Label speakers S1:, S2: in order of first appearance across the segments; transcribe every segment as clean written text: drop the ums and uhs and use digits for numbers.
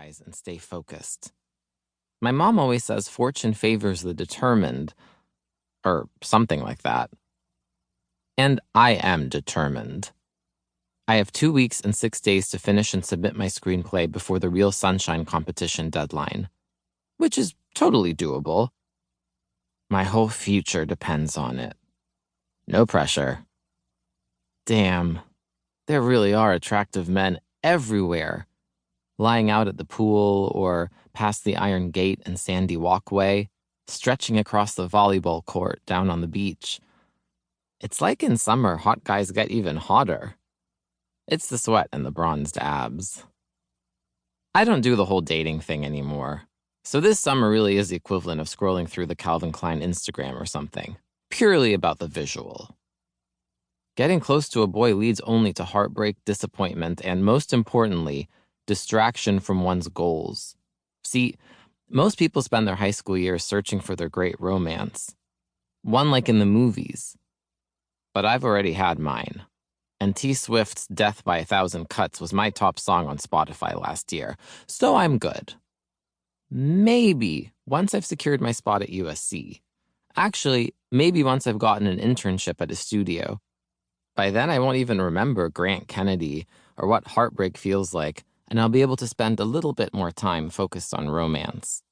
S1: eyes and stay focused. My mom always says fortune favors the determined, or something like that. And I am determined. I have 2 weeks and 6 days to finish and submit my screenplay before the Real Sunshine competition deadline, which is totally doable. My whole future depends on it. No pressure. Damn, there really are attractive men everywhere, lying out at the pool or past the iron gate and sandy walkway, stretching across the volleyball court down on the beach. It's like in summer, hot guys get even hotter. It's the sweat and the bronzed abs. I don't do the whole dating thing anymore, so this summer really is the equivalent of scrolling through the Calvin Klein Instagram or something, purely about the visual. Getting close to a boy leads only to heartbreak, disappointment, and most importantly, distraction from one's goals. See, most people spend their high school years searching for their great romance. One like in the movies. But I've already had mine. And T Swift's Death by 1,000 Cuts was my top song on Spotify last year, so I'm good. Maybe once I've secured my spot at USC. Actually, maybe once I've gotten an internship at a studio. By then, I won't even remember Grant Kennedy or what heartbreak feels like, and I'll be able to spend a little bit more time focused on romance.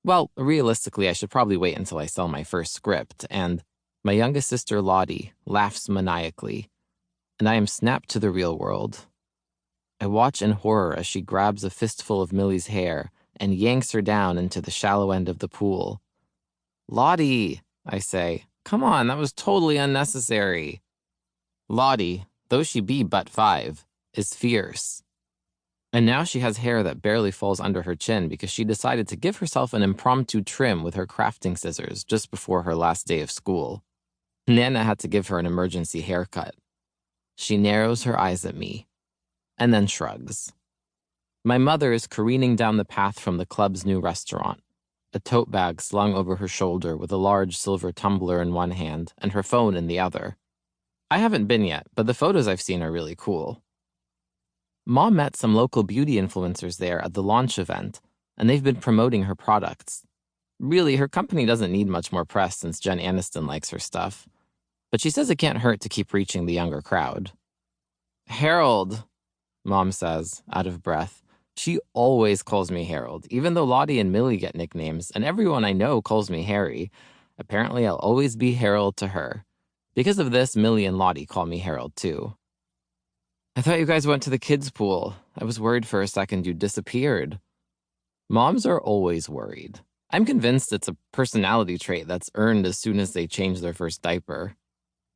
S1: Well, realistically, I should probably wait until I sell my first script, and my youngest sister, Lottie, laughs maniacally, and I am snapped to the real world. I watch in horror as she grabs a fistful of Millie's hair and yanks her down into the shallow end of the pool. Lottie, I say, come on, that was totally unnecessary. Lottie, though she be but 5, is fierce. And now she has hair that barely falls under her chin because she decided to give herself an impromptu trim with her crafting scissors just before her last day of school. Nana had to give her an emergency haircut. She narrows her eyes at me, and then shrugs. My mother is careening down the path from the club's new restaurant, a tote bag slung over her shoulder with a large silver tumbler in one hand and her phone in the other. I haven't been yet, but the photos I've seen are really cool. Mom met some local beauty influencers there at the launch event, and they've been promoting her products. Really, her company doesn't need much more press since Jen Aniston likes her stuff. But she says it can't hurt to keep reaching the younger crowd. Harold, Mom says, out of breath. She always calls me Harold, even though Lottie and Millie get nicknames, and everyone I know calls me Harry. Apparently, I'll always be Harold to her. Because of this, Millie and Lottie call me Harold, too. I thought you guys went to the kids' pool. I was worried for a second you disappeared. Moms are always worried. I'm convinced it's a personality trait that's earned as soon as they change their first diaper.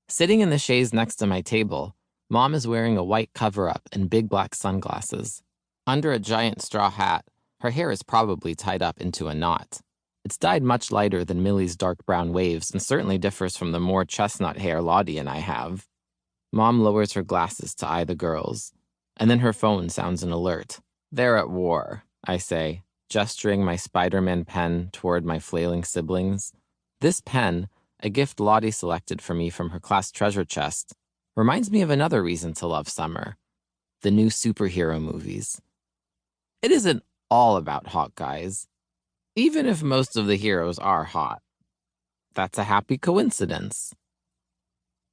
S1: Sitting in the chaise next to my table, Mom is wearing a white cover-up and big black sunglasses. Under a giant straw hat, her hair is probably tied up into a knot. It's dyed much lighter than Millie's dark brown waves and certainly differs from the more chestnut hair Lottie and I have. Mom lowers her glasses to eye the girls, and then her phone sounds an alert. They're at war, I say, gesturing my Spider-Man pen toward my flailing siblings. This pen, a gift Lottie selected for me from her class treasure chest, reminds me of another reason to love summer: the new superhero movies. It isn't all about hot guys, even if most of the heroes are hot. That's a happy coincidence.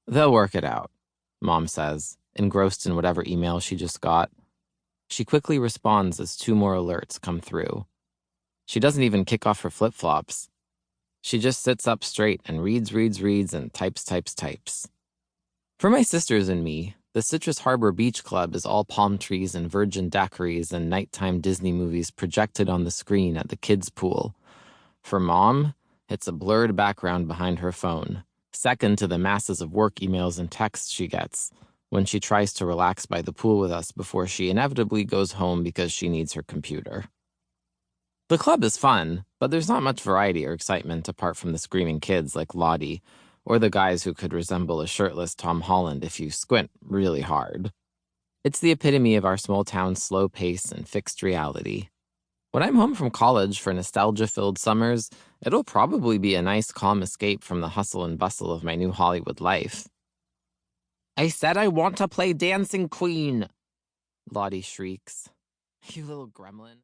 S1: They'll work it out, Mom says, engrossed in whatever email she just got. She quickly responds as 2 more alerts come through. She doesn't even kick off her flip-flops. She just sits up straight and reads and types. For my sisters and me, the Citrus Harbor Beach Club is all palm trees and virgin daiquiris and nighttime Disney movies projected on the screen at the kids' pool. For Mom, it's a blurred background behind her phone, second to the masses of work emails and texts she gets when she tries to relax by the pool with us before she inevitably goes home because she needs her computer. The club is fun, but there's not much variety or excitement apart from the screaming kids like Lottie, or the guys who could resemble a shirtless Tom Holland if you squint really hard. It's the epitome of our small town's slow pace and fixed reality. When I'm home from college for nostalgia-filled summers, it'll probably be a nice, calm escape from the hustle and bustle of my new Hollywood life. I said I want to play Dancing Queen, Lottie shrieks. You little gremlin.